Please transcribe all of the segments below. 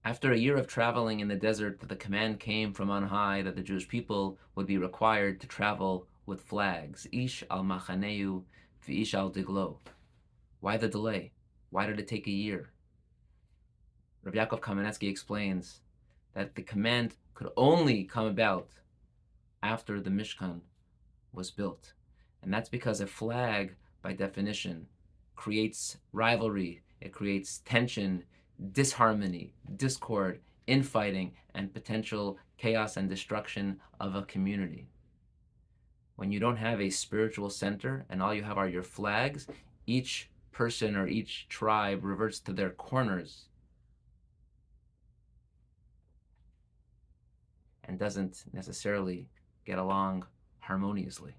After a year of traveling in the desert, the command came from on high that the Jewish people would be required to travel with flags. Ish al machaneu v'ish al diglo. Why the delay? Why did it take a year? Rabbi Yaakov Kamenetsky explains that the command could only come about after the Mishkan was built. And that's because a flag, by definition, creates rivalry, it creates tension, disharmony, discord, infighting, and potential chaos and destruction of a community. When you don't have a spiritual center and all you have are your flags, each person or each tribe reverts to their corners and doesn't necessarily get along harmoniously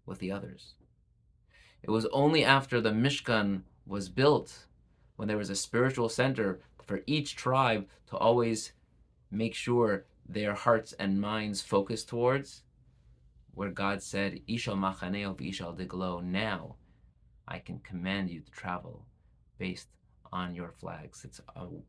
with the others. It was only after the Mishkan was built, when there was a spiritual center for each tribe to always make sure their hearts and minds focused towards, where God said, Ishal machaneo v'ishal diglo, now I can command you to travel based on your flags. It's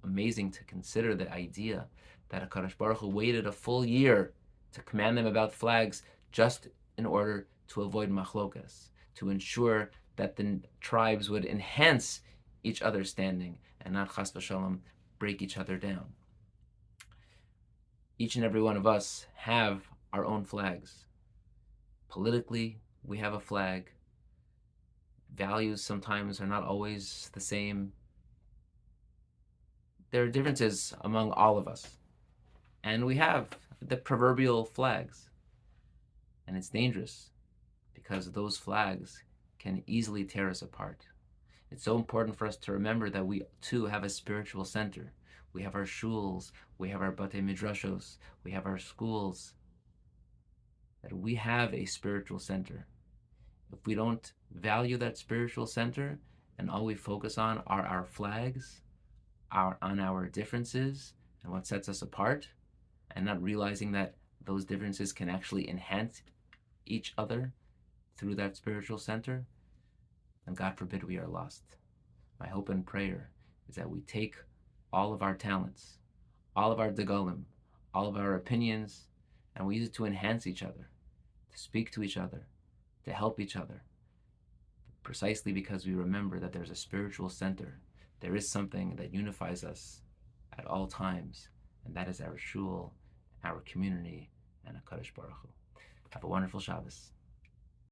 amazing to consider the idea that HaKadosh Baruch Hu waited a full year to command them about flags just in order to avoid machlokas, to ensure that the tribes would enhance each other's standing and not chas v'shalom break each other down. Each and every one of us have our own flags. Politically, we have a flag. Values sometimes are not always the same. There are differences among all of us. And we have the proverbial flags. And it's dangerous because those flags can easily tear us apart. It's so important for us to remember that we too have a spiritual center. We have our shuls, we have our batei midrashos, we have our schools. That we have a spiritual center. If we don't value that spiritual center and all we focus on are our flags, on our differences and what sets us apart, and not realizing that those differences can actually enhance each other through that spiritual center, then God forbid we are lost. My hope and prayer is that we take all of our talents, all of our degalim, all of our opinions, and we use it to enhance each other, to speak to each other, to help each other, precisely because we remember that there's a spiritual center. There is something that unifies us at all times, and that is our shul, our community, and HaKadosh Baruch Hu. Have a wonderful Shabbos.